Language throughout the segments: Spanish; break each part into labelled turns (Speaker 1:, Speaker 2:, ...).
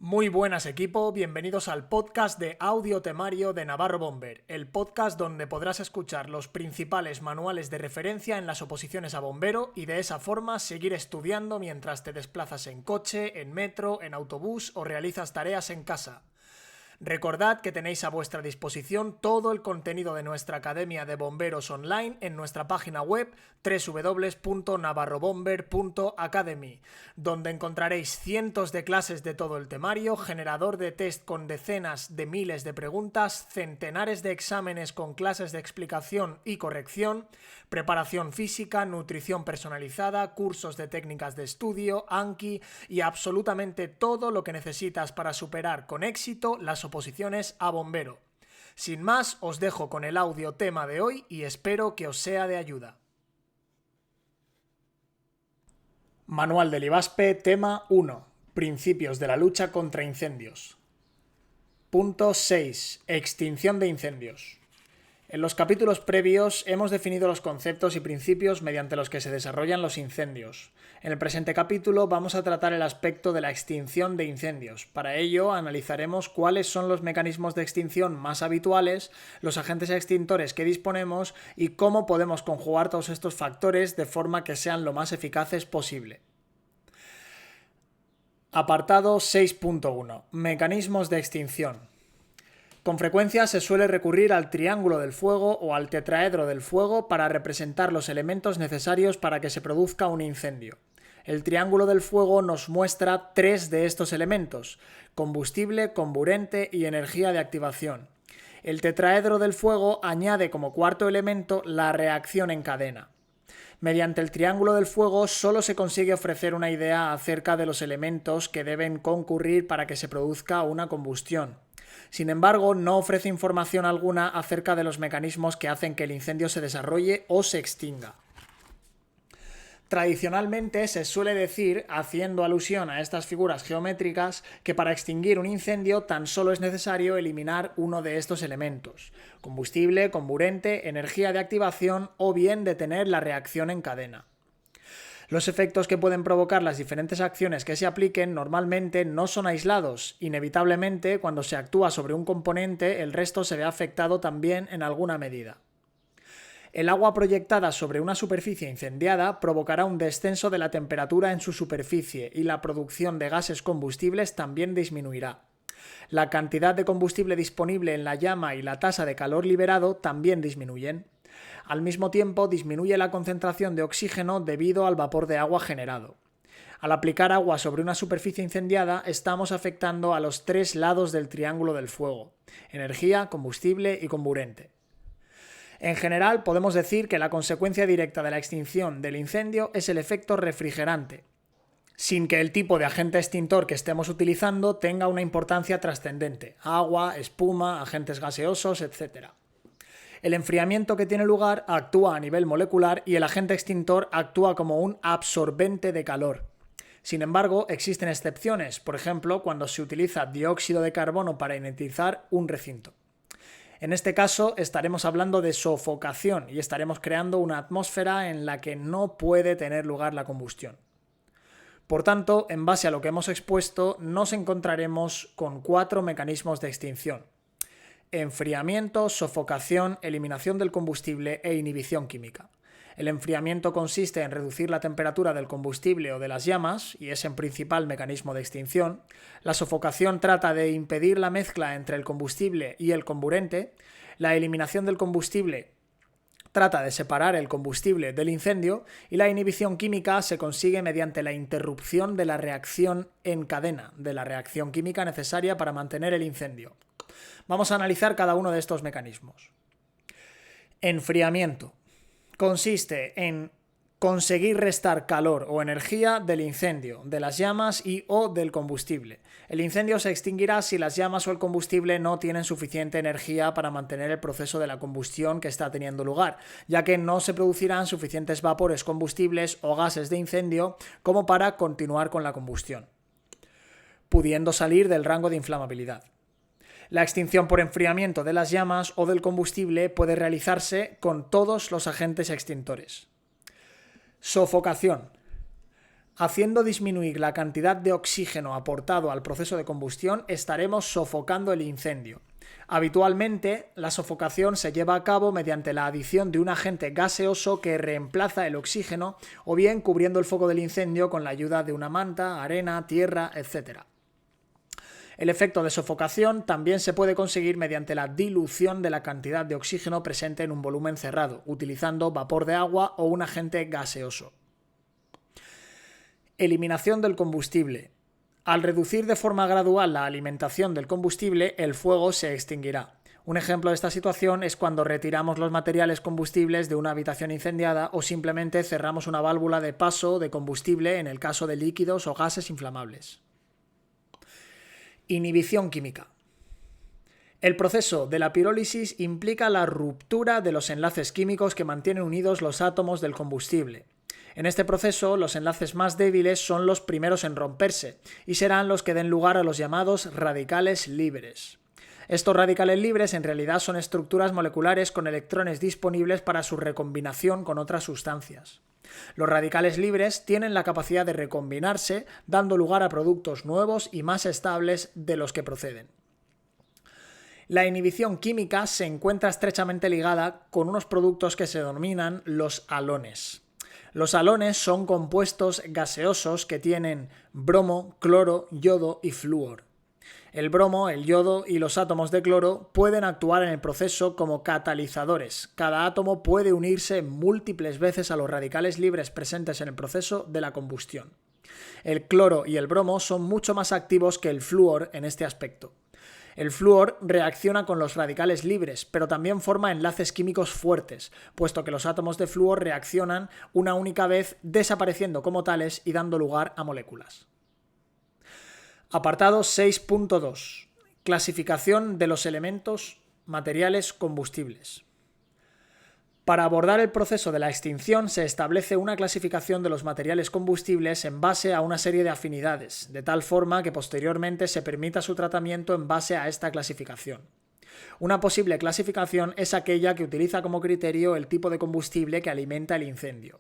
Speaker 1: Muy buenas equipo, bienvenidos al podcast de audio temario de Navarro Bomber, el podcast donde podrás escuchar los principales manuales de referencia en las oposiciones a bombero y de esa forma seguir estudiando mientras te desplazas en coche, en metro, en autobús o realizas tareas en casa. Recordad que tenéis a vuestra disposición todo el contenido de nuestra Academia de Bomberos online en nuestra página web www.navarrobomber.academy, donde encontraréis cientos de clases de todo el temario, generador de test con decenas de miles de preguntas, centenares de exámenes con clases de explicación y corrección, preparación física, nutrición personalizada, cursos de técnicas de estudio, Anki y absolutamente todo lo que necesitas para superar con éxito las oposiciones a bombero. Sin más, os dejo con el audio tema de hoy y espero que os sea de ayuda. Manual del IVASPE, tema 1. Principios de la lucha contra incendios. Punto 6. Extinción de incendios. En los capítulos previos hemos definido los conceptos y principios mediante los que se desarrollan los incendios. En el presente capítulo vamos a tratar el aspecto de la extinción de incendios. Para ello analizaremos cuáles son los mecanismos de extinción más habituales, los agentes extintores que disponemos y cómo podemos conjugar todos estos factores de forma que sean lo más eficaces posible. Apartado 6.1. Mecanismos de extinción. Con frecuencia se suele recurrir al triángulo del fuego o al tetraedro del fuego para representar los elementos necesarios para que se produzca un incendio. El triángulo del fuego nos muestra tres de estos elementos: combustible, comburente y energía de activación. El tetraedro del fuego añade como cuarto elemento la reacción en cadena. Mediante el triángulo del fuego solo se consigue ofrecer una idea acerca de los elementos que deben concurrir para que se produzca una combustión. Sin embargo, no ofrece información alguna acerca de los mecanismos que hacen que el incendio se desarrolle o se extinga. Tradicionalmente se suele decir, haciendo alusión a estas figuras geométricas, que para extinguir un incendio tan solo es necesario eliminar uno de estos elementos: combustible, comburente, energía de activación o bien detener la reacción en cadena. Los efectos que pueden provocar las diferentes acciones que se apliquen normalmente no son aislados. Inevitablemente, cuando se actúa sobre un componente, el resto se ve afectado también en alguna medida. El agua proyectada sobre una superficie incendiada provocará un descenso de la temperatura en su superficie y la producción de gases combustibles también disminuirá. La cantidad de combustible disponible en la llama y la tasa de calor liberado también disminuyen. Al mismo tiempo, disminuye la concentración de oxígeno debido al vapor de agua generado. Al aplicar agua sobre una superficie incendiada, estamos afectando a los tres lados del triángulo del fuego: energía, combustible y comburente. En general, podemos decir que la consecuencia directa de la extinción del incendio es el efecto refrigerante, sin que el tipo de agente extintor que estemos utilizando tenga una importancia trascendente: agua, espuma, agentes gaseosos, etc. El enfriamiento que tiene lugar actúa a nivel molecular y el agente extintor actúa como un absorbente de calor. Sin embargo, existen excepciones, por ejemplo, cuando se utiliza dióxido de carbono para inertizar un recinto. En este caso, estaremos hablando de sofocación y estaremos creando una atmósfera en la que no puede tener lugar la combustión. Por tanto, en base a lo que hemos expuesto, nos encontraremos con 4 mecanismos de extinción: enfriamiento, sofocación, eliminación del combustible e inhibición química. El enfriamiento consiste en reducir la temperatura del combustible o de las llamas, y es en principal mecanismo de extinción. La sofocación trata de impedir la mezcla entre el combustible y el comburente. La eliminación del combustible trata de separar el combustible del incendio, y la inhibición química se consigue mediante la interrupción de la reacción en cadena, de la reacción química necesaria para mantener el incendio. Vamos a analizar cada uno de estos mecanismos. Enfriamiento. Consiste en conseguir restar calor o energía del incendio, de las llamas y o del combustible. El incendio se extinguirá si las llamas o el combustible no tienen suficiente energía para mantener el proceso de la combustión que está teniendo lugar, ya que no se producirán suficientes vapores combustibles o gases de incendio como para continuar con la combustión, pudiendo salir del rango de inflamabilidad. La extinción por enfriamiento de las llamas o del combustible puede realizarse con todos los agentes extintores. Sofocación. Haciendo disminuir la cantidad de oxígeno aportado al proceso de combustión, estaremos sofocando el incendio. Habitualmente, la sofocación se lleva a cabo mediante la adición de un agente gaseoso que reemplaza el oxígeno o bien cubriendo el foco del incendio con la ayuda de una manta, arena, tierra, etc. El efecto de sofocación también se puede conseguir mediante la dilución de la cantidad de oxígeno presente en un volumen cerrado, utilizando vapor de agua o un agente gaseoso. Eliminación del combustible. Al reducir de forma gradual la alimentación del combustible, el fuego se extinguirá. Un ejemplo de esta situación es cuando retiramos los materiales combustibles de una habitación incendiada o simplemente cerramos una válvula de paso de combustible en el caso de líquidos o gases inflamables. Inhibición química. El proceso de la pirólisis implica la ruptura de los enlaces químicos que mantienen unidos los átomos del combustible. En este proceso, los enlaces más débiles son los primeros en romperse y serán los que den lugar a los llamados radicales libres. Estos radicales libres en realidad son estructuras moleculares con electrones disponibles para su recombinación con otras sustancias. Los radicales libres tienen la capacidad de recombinarse, dando lugar a productos nuevos y más estables de los que proceden. La inhibición química se encuentra estrechamente ligada con unos productos que se denominan los halones. Los halones son compuestos gaseosos que tienen bromo, cloro, yodo y flúor. El bromo, el yodo y los átomos de cloro pueden actuar en el proceso como catalizadores. Cada átomo puede unirse múltiples veces a los radicales libres presentes en el proceso de la combustión. El cloro y el bromo son mucho más activos que el flúor en este aspecto. El flúor reacciona con los radicales libres, pero también forma enlaces químicos fuertes, puesto que los átomos de flúor reaccionan una única vez, desapareciendo como tales y dando lugar a moléculas. Apartado 6.2. Clasificación de los elementos, materiales, combustibles. Para abordar el proceso de la extinción se establece una clasificación de los materiales combustibles en base a una serie de afinidades, de tal forma que posteriormente se permita su tratamiento en base a esta clasificación. Una posible clasificación es aquella que utiliza como criterio el tipo de combustible que alimenta el incendio.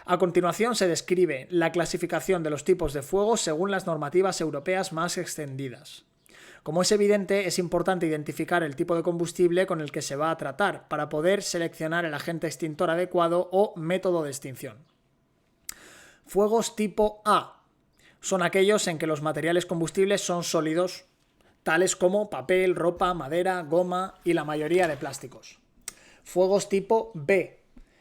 Speaker 1: A continuación se describe la clasificación de los tipos de fuego según las normativas europeas más extendidas. Como es evidente, es importante identificar el tipo de combustible con el que se va a tratar para poder seleccionar el agente extintor adecuado o método de extinción. Fuegos tipo A son aquellos en que los materiales combustibles son sólidos, tales como papel, ropa, madera, goma y la mayoría de plásticos. Fuegos tipo B.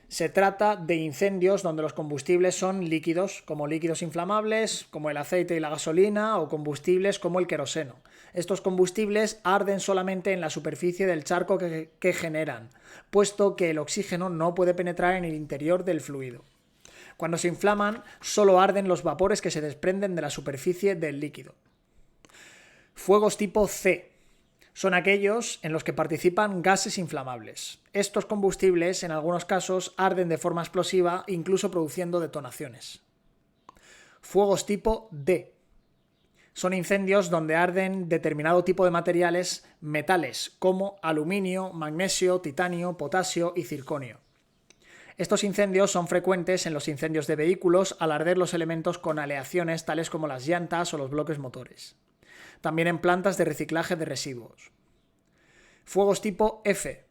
Speaker 1: Se trata de incendios donde los combustibles son líquidos, como líquidos inflamables, como el aceite y la gasolina, o combustibles como el queroseno. Estos combustibles arden solamente en la superficie del charco que generan, puesto que el oxígeno no puede penetrar en el interior del fluido. Cuando se inflaman, solo arden los vapores que se desprenden de la superficie del líquido. Fuegos tipo C. Son aquellos en los que participan gases inflamables. Estos combustibles, en algunos casos, arden de forma explosiva, incluso produciendo detonaciones. Fuegos tipo D. Son incendios donde arden determinado tipo de materiales, metales, como aluminio, magnesio, titanio, potasio y circonio. Estos incendios son frecuentes en los incendios de vehículos al arder los elementos con aleaciones tales como las llantas o los bloques motores. También en plantas de reciclaje de residuos. Fuegos tipo F.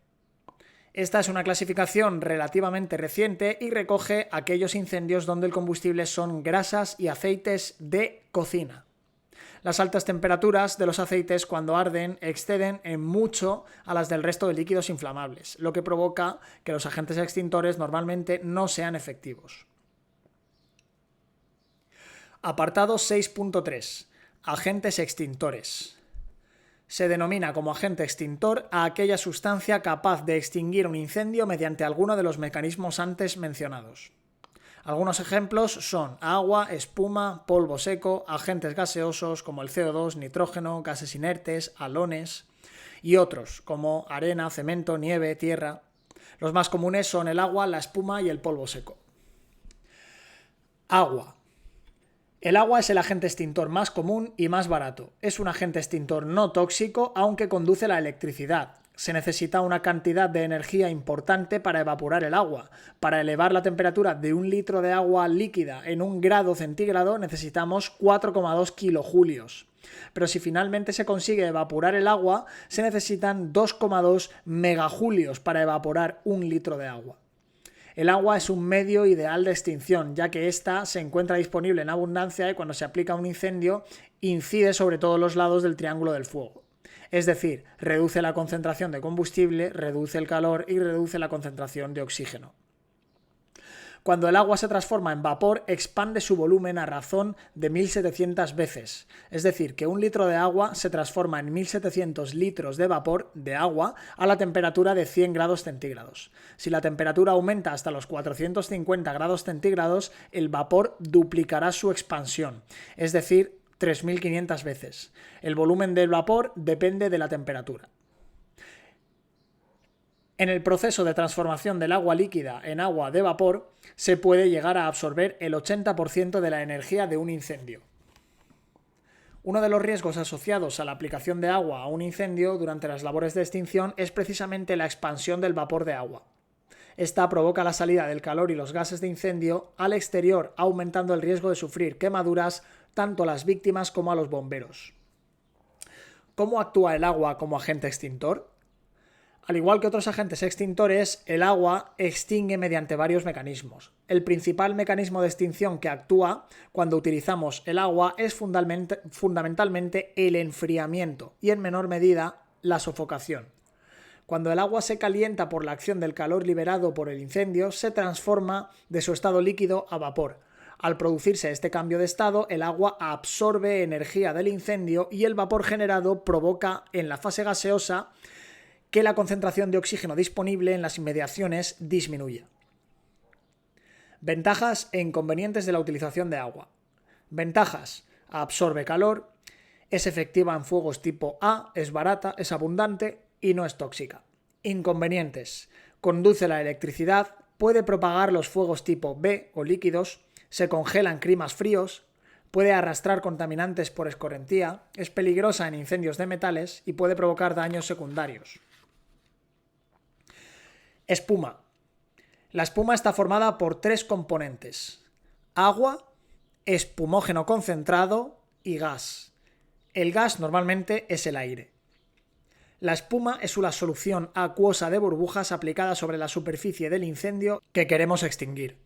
Speaker 1: Esta es una clasificación relativamente reciente y recoge aquellos incendios donde el combustible son grasas y aceites de cocina. Las altas temperaturas de los aceites cuando arden exceden en mucho a las del resto de líquidos inflamables, lo que provoca que los agentes extintores normalmente no sean efectivos. Apartado 6.3. Agentes extintores. Se denomina como agente extintor a aquella sustancia capaz de extinguir un incendio mediante alguno de los mecanismos antes mencionados. Algunos ejemplos son agua, espuma, polvo seco, agentes gaseosos como el CO2, nitrógeno, gases inertes, halones y otros como arena, cemento, nieve, tierra. Los más comunes son el agua, la espuma y el polvo seco. Agua. El agua es el agente extintor más común y más barato. Es un agente extintor no tóxico, aunque conduce la electricidad. se necesita una cantidad de energía importante para evaporar el agua. Para elevar la temperatura de 1 litro de agua líquida en 1 grado centígrado necesitamos 4,2 kilojulios. Pero si finalmente se consigue evaporar el agua, se necesitan 2,2 megajulios para evaporar 1 litro de agua. El agua es un medio ideal de extinción, ya que ésta se encuentra disponible en abundancia y cuando se aplica un incendio incide sobre todos los lados del triángulo del fuego. Es decir, reduce la concentración de combustible, reduce el calor y reduce la concentración de oxígeno. Cuando el agua se transforma en vapor, expande su volumen a razón de 1700 veces. Es decir, que 1 litro de agua se transforma en 1700 litros de vapor de agua a la temperatura de 100 grados centígrados. Si la temperatura aumenta hasta los 450 grados centígrados, el vapor duplicará su expansión, es decir, 3500 veces. El volumen del vapor depende de la temperatura. En el proceso de transformación del agua líquida en agua de vapor, se puede llegar a absorber el 80% de la energía de un incendio. Uno de los riesgos asociados a la aplicación de agua a un incendio durante las labores de extinción es precisamente la expansión del vapor de agua. Esta provoca la salida del calor y los gases de incendio al exterior, aumentando el riesgo de sufrir quemaduras tanto a las víctimas como a los bomberos. ¿Cómo actúa el agua como agente extintor? Al igual que otros agentes extintores, el agua extingue mediante varios mecanismos. El principal mecanismo de extinción que actúa cuando utilizamos el agua es fundamentalmente el enfriamiento y en menor medida la sofocación. Cuando el agua se calienta por la acción del calor liberado por el incendio, se transforma de su estado líquido a vapor. Al producirse este cambio de estado, el agua absorbe energía del incendio y el vapor generado provoca en la fase gaseosa que la concentración de oxígeno disponible en las inmediaciones disminuya. Ventajas e inconvenientes de la utilización de agua. Ventajas: absorbe calor, es efectiva en fuegos tipo A, es barata, es abundante y no es tóxica. Inconvenientes: conduce la electricidad, puede propagar los fuegos tipo B o líquidos, se congela en climas fríos, puede arrastrar contaminantes por escorrentía, es peligrosa en incendios de metales y puede provocar daños secundarios. Espuma. La espuma está formada por 3 componentes: agua, espumógeno concentrado y gas. El gas normalmente es el aire. La espuma es una solución acuosa de burbujas aplicada sobre la superficie del incendio que queremos extinguir.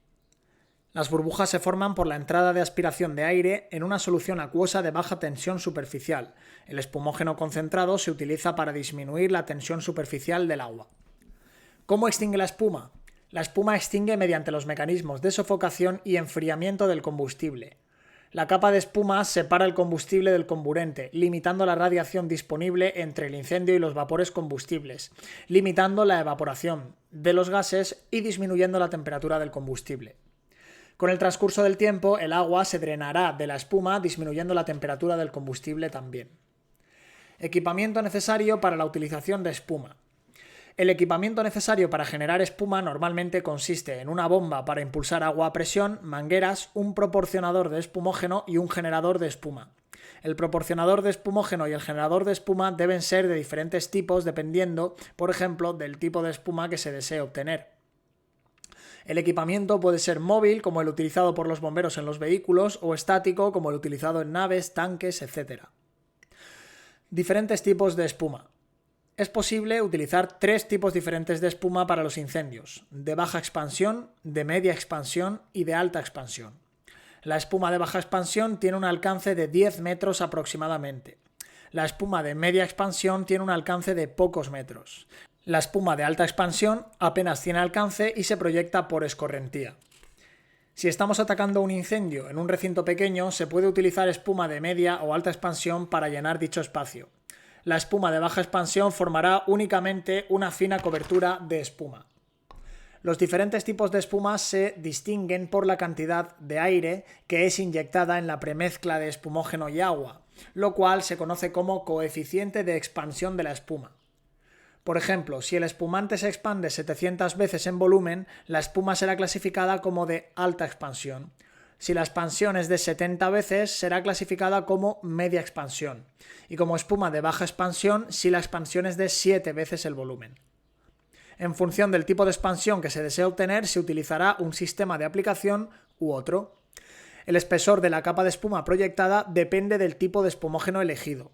Speaker 1: Las burbujas se forman por la entrada de aspiración de aire en una solución acuosa de baja tensión superficial. El espumógeno concentrado se utiliza para disminuir la tensión superficial del agua. ¿Cómo extingue la espuma? La espuma extingue mediante los mecanismos de sofocación y enfriamiento del combustible. La capa de espuma separa el combustible del comburente, limitando la radiación disponible entre el incendio y los vapores combustibles, limitando la evaporación de los gases y disminuyendo la temperatura del combustible. Con el transcurso del tiempo, el agua se drenará de la espuma, disminuyendo la temperatura del combustible también. Equipamiento necesario para la utilización de espuma. El equipamiento necesario para generar espuma normalmente consiste en una bomba para impulsar agua a presión, mangueras, un proporcionador de espumógeno y un generador de espuma. El proporcionador de espumógeno y el generador de espuma deben ser de diferentes tipos dependiendo, por ejemplo, del tipo de espuma que se desee obtener. El equipamiento puede ser móvil, como el utilizado por los bomberos en los vehículos, o estático, como el utilizado en naves, tanques, etc. Diferentes tipos de espuma. Es posible utilizar 3 tipos diferentes de espuma para los incendios: de baja expansión, de media expansión y de alta expansión. La espuma de baja expansión tiene un alcance de 10 metros aproximadamente. La espuma de media expansión tiene un alcance de pocos metros. La espuma de alta expansión apenas tiene alcance y se proyecta por escorrentía. Si estamos atacando un incendio en un recinto pequeño, se puede utilizar espuma de media o alta expansión para llenar dicho espacio. La espuma de baja expansión formará únicamente una fina cobertura de espuma. Los diferentes tipos de espuma se distinguen por la cantidad de aire que es inyectada en la premezcla de espumógeno y agua, lo cual se conoce como coeficiente de expansión de la espuma. Por ejemplo, si el espumante se expande 700 veces en volumen, la espuma será clasificada como de alta expansión. Si la expansión es de 70 veces, será clasificada como media expansión, y como espuma de baja expansión si la expansión es de 7 veces el volumen. En función del tipo de expansión que se desea obtener, se utilizará un sistema de aplicación u otro. El espesor de la capa de espuma proyectada depende del tipo de espumógeno elegido.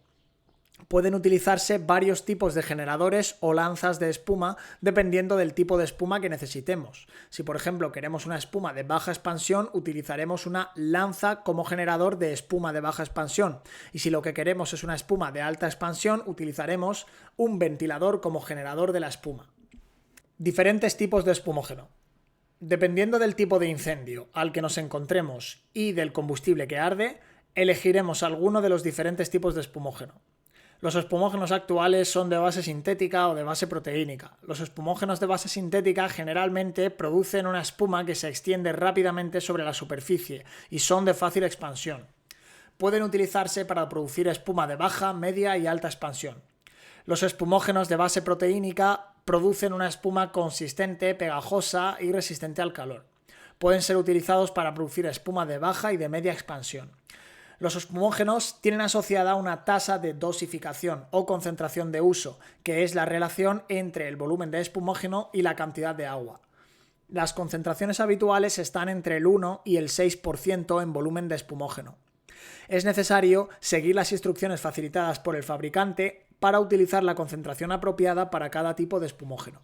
Speaker 1: Pueden utilizarse varios tipos de generadores o lanzas de espuma dependiendo del tipo de espuma que necesitemos. Si por ejemplo queremos una espuma de baja expansión, utilizaremos una lanza como generador de espuma de baja expansión. Y si lo que queremos es una espuma de alta expansión, utilizaremos un ventilador como generador de la espuma. Diferentes tipos de espumógeno. Dependiendo del tipo de incendio al que nos encontremos y del combustible que arde, elegiremos alguno de los diferentes tipos de espumógeno. Los espumógenos actuales son de base sintética o de base proteínica. Los espumógenos de base sintética generalmente producen una espuma que se extiende rápidamente sobre la superficie y son de fácil expansión. Pueden utilizarse para producir espuma de baja, media y alta expansión. Los espumógenos de base proteínica producen una espuma consistente, pegajosa y resistente al calor. Pueden ser utilizados para producir espuma de baja y de media expansión. Los espumógenos tienen asociada una tasa de dosificación o concentración de uso, que es la relación entre el volumen de espumógeno y la cantidad de agua. Las concentraciones habituales están entre el 1 y el 6% en volumen de espumógeno. Es necesario seguir las instrucciones facilitadas por el fabricante para utilizar la concentración apropiada para cada tipo de espumógeno.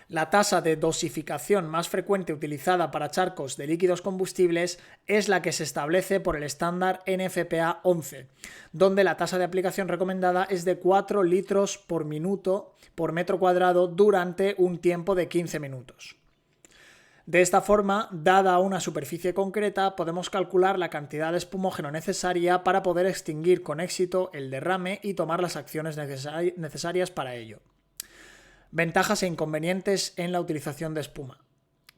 Speaker 1: La tasa de dosificación más frecuente utilizada para charcos de líquidos combustibles es la que se establece por el estándar NFPA 11, donde la tasa de aplicación recomendada es de 4 litros por minuto por metro cuadrado durante un tiempo de 15 minutos. De esta forma, dada una superficie concreta, podemos calcular la cantidad de espumógeno necesaria para poder extinguir con éxito el derrame y tomar las acciones necesarias para ello. Ventajas e inconvenientes en la utilización de espuma.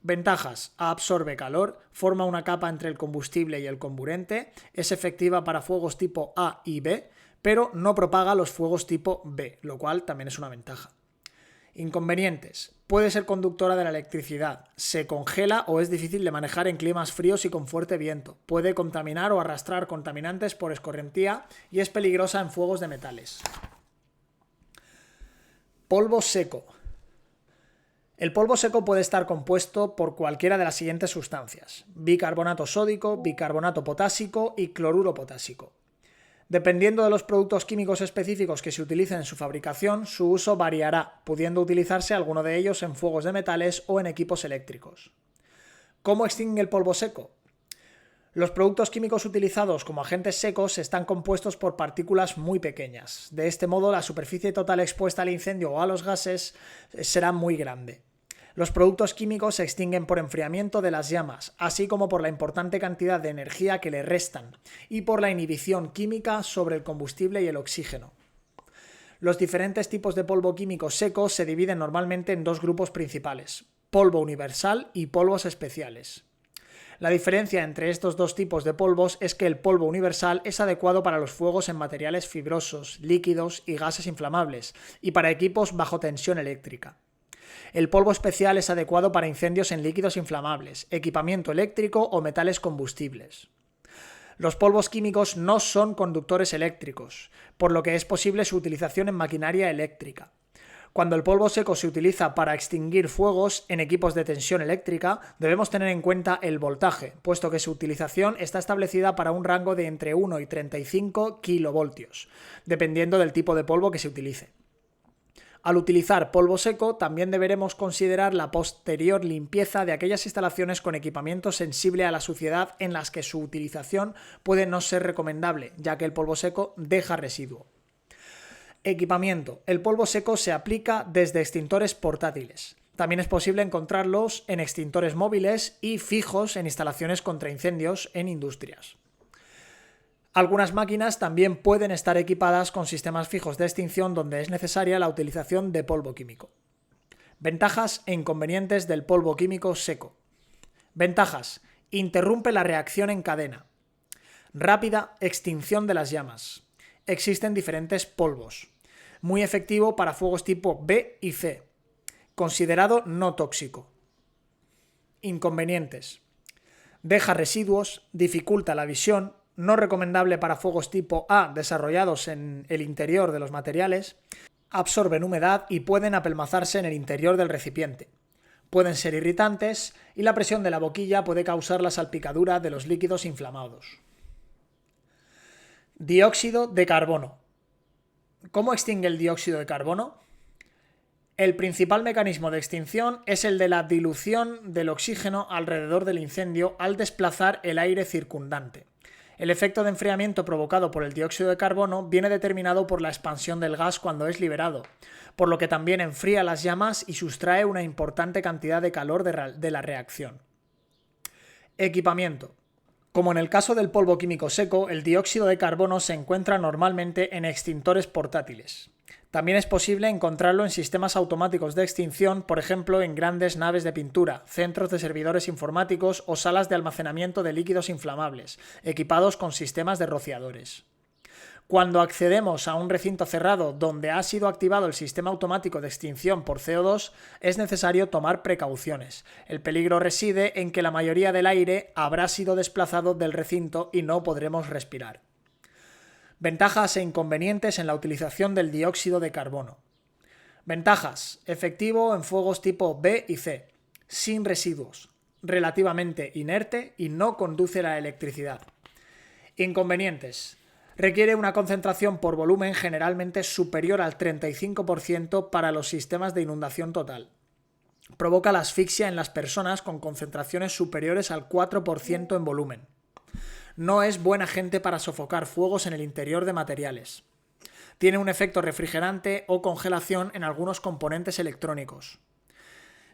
Speaker 1: Ventajas: absorbe calor, forma una capa entre el combustible y el comburente, es efectiva para fuegos tipo A y B, pero no propaga los fuegos tipo B, lo cual también es una ventaja. Inconvenientes: puede ser conductora de la electricidad, se congela o es difícil de manejar en climas fríos y con fuerte viento, puede contaminar o arrastrar contaminantes por escorrentía y es peligrosa en fuegos de metales. Polvo seco. El polvo seco puede estar compuesto por cualquiera de las siguientes sustancias: bicarbonato sódico, bicarbonato potásico y cloruro potásico. Dependiendo de los productos químicos específicos que se utilicen en su fabricación, su uso variará, pudiendo utilizarse alguno de ellos en fuegos de metales o en equipos eléctricos. ¿Cómo extingue el polvo seco? Los productos químicos utilizados como agentes secos están compuestos por partículas muy pequeñas. De este modo, la superficie total expuesta al incendio o a los gases será muy grande. Los productos químicos se extinguen por enfriamiento de las llamas, así como por la importante cantidad de energía que le restan, y por la inhibición química sobre el combustible y el oxígeno. Los diferentes tipos de polvo químico seco se dividen normalmente en dos grupos principales: polvo universal y polvos especiales. La diferencia entre estos dos tipos de polvos es que el polvo universal es adecuado para los fuegos en materiales fibrosos, líquidos y gases inflamables, y para equipos bajo tensión eléctrica. El polvo especial es adecuado para incendios en líquidos inflamables, equipamiento eléctrico o metales combustibles. Los polvos químicos no son conductores eléctricos, por lo que es posible su utilización en maquinaria eléctrica. Cuando el polvo seco se utiliza para extinguir fuegos en equipos de tensión eléctrica, debemos tener en cuenta el voltaje, puesto que su utilización está establecida para un rango de entre 1 y 35 kilovoltios, dependiendo del tipo de polvo que se utilice. Al utilizar polvo seco, también deberemos considerar la posterior limpieza de aquellas instalaciones con equipamiento sensible a la suciedad en las que su utilización puede no ser recomendable, ya que el polvo seco deja residuo. Equipamiento. El polvo seco se aplica desde extintores portátiles. También es posible encontrarlos en extintores móviles y fijos en instalaciones contra incendios en industrias. Algunas máquinas también pueden estar equipadas con sistemas fijos de extinción donde es necesaria la utilización de polvo químico. Ventajas e inconvenientes del polvo químico seco. Ventajas: interrumpe la reacción en cadena. Rápida extinción de las llamas. Existen diferentes polvos. Muy efectivo para fuegos tipo B y C. Considerado no tóxico. Inconvenientes: Deja residuos, dificulta la visión, no recomendable para fuegos tipo A desarrollados en el interior de los materiales, absorben humedad y pueden apelmazarse en el interior del recipiente. Pueden ser irritantes y la presión de la boquilla puede causar la salpicadura de los líquidos inflamados. Dióxido de carbono. ¿Cómo extingue el dióxido de carbono? El principal mecanismo de extinción es el de la dilución del oxígeno alrededor del incendio al desplazar el aire circundante. El efecto de enfriamiento provocado por el dióxido de carbono viene determinado por la expansión del gas cuando es liberado, por lo que también enfría las llamas y sustrae una importante cantidad de calor de la reacción. Equipamiento. Como en el caso del polvo químico seco, el dióxido de carbono se encuentra normalmente en extintores portátiles. También es posible encontrarlo en sistemas automáticos de extinción, por ejemplo en grandes naves de pintura, centros de servidores informáticos o salas de almacenamiento de líquidos inflamables, equipados con sistemas de rociadores. Cuando accedemos a un recinto cerrado donde ha sido activado el sistema automático de extinción por CO2, es necesario tomar precauciones. El peligro reside en que la mayoría del aire habrá sido desplazado del recinto y no podremos respirar. Ventajas e inconvenientes en la utilización del dióxido de carbono. Ventajas: efectivo en fuegos tipo B y C, sin residuos, relativamente inerte y no conduce la electricidad. Inconvenientes: requiere una concentración por volumen generalmente superior al 35% para los sistemas de inundación total. Provoca la asfixia en las personas con concentraciones superiores al 4% en volumen. No es buen agente para sofocar fuegos en el interior de materiales. Tiene un efecto refrigerante o congelación en algunos componentes electrónicos.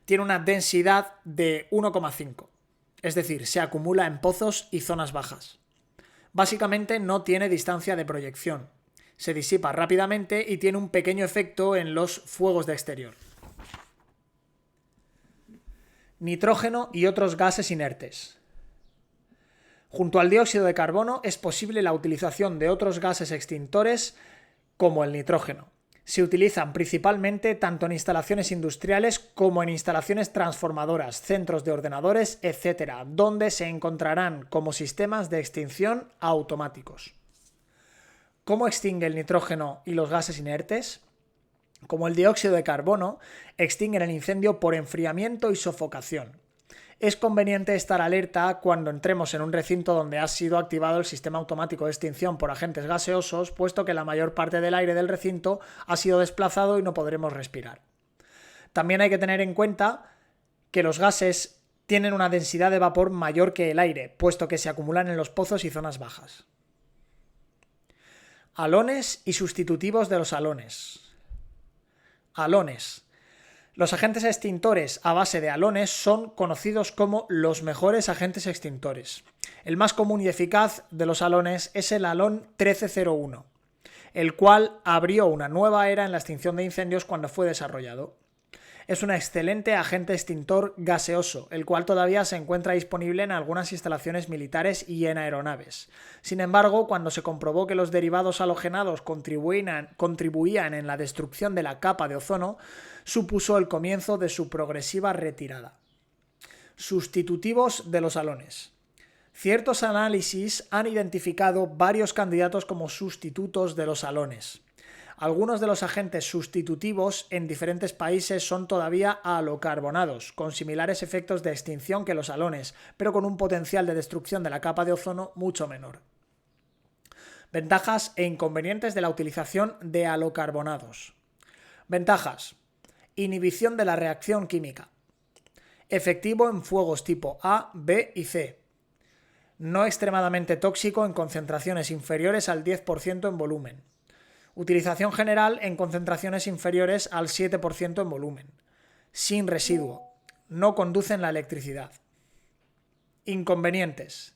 Speaker 1: Tiene una densidad de 1,5, es decir, se acumula en pozos y zonas bajas. Básicamente no tiene distancia de proyección. Se disipa rápidamente y tiene un pequeño efecto en los fuegos de exterior. Nitrógeno y otros gases inertes. Junto al dióxido de carbono es posible la utilización de otros gases extintores como el nitrógeno. Se utilizan principalmente tanto en instalaciones industriales como en instalaciones transformadoras, centros de ordenadores, etc., donde se encontrarán como sistemas de extinción automáticos. ¿Cómo extingue el nitrógeno y los gases inertes? Como el dióxido de carbono, extinguen el incendio por enfriamiento y sofocación. Es conveniente estar alerta cuando entremos en un recinto donde ha sido activado el sistema automático de extinción por agentes gaseosos, puesto que la mayor parte del aire del recinto ha sido desplazado y no podremos respirar. También hay que tener en cuenta que los gases tienen una densidad de vapor mayor que el aire, puesto que se acumulan en los pozos y zonas bajas. Halones y sustitutivos de los halones. Halones. Los agentes extintores a base de halones son conocidos como los mejores agentes extintores. El más común y eficaz de los halones es el halón 1301, el cual abrió una nueva era en la extinción de incendios cuando fue desarrollado. Es un excelente agente extintor gaseoso, el cual todavía se encuentra disponible en algunas instalaciones militares y en aeronaves. Sin embargo, cuando se comprobó que los derivados halogenados contribuían en la destrucción de la capa de ozono, supuso el comienzo de su progresiva retirada. Sustitutivos de los halones. Ciertos análisis han identificado varios candidatos como sustitutos de los halones. Algunos de los agentes sustitutivos en diferentes países son todavía halocarbonados, con similares efectos de extinción que los halones, pero con un potencial de destrucción de la capa de ozono mucho menor. Ventajas e inconvenientes de la utilización de halocarbonados. Ventajas: inhibición de la reacción química. Efectivo en fuegos tipo A, B y C. No extremadamente tóxico en concentraciones inferiores al 10% en volumen. Utilización general en concentraciones inferiores al 7% en volumen. Sin residuo. No conducen la electricidad. Inconvenientes.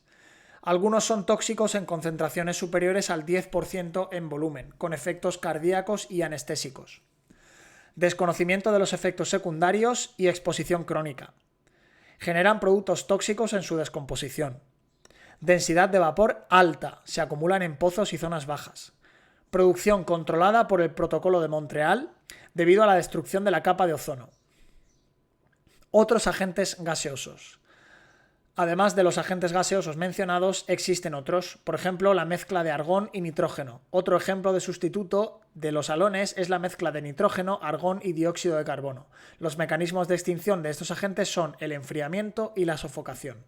Speaker 1: Algunos son tóxicos en concentraciones superiores al 10% en volumen, con efectos cardíacos y anestésicos. Desconocimiento de los efectos secundarios y exposición crónica. Generan productos tóxicos en su descomposición. Densidad de vapor alta. Se acumulan en pozos y zonas bajas. Producción controlada por el Protocolo de Montreal debido a la destrucción de la capa de ozono. Otros agentes gaseosos. Además de los agentes gaseosos mencionados, existen otros, por ejemplo, la mezcla de argón y nitrógeno. Otro ejemplo de sustituto de los halones es la mezcla de nitrógeno, argón y dióxido de carbono. Los mecanismos de extinción de estos agentes son el enfriamiento y la sofocación.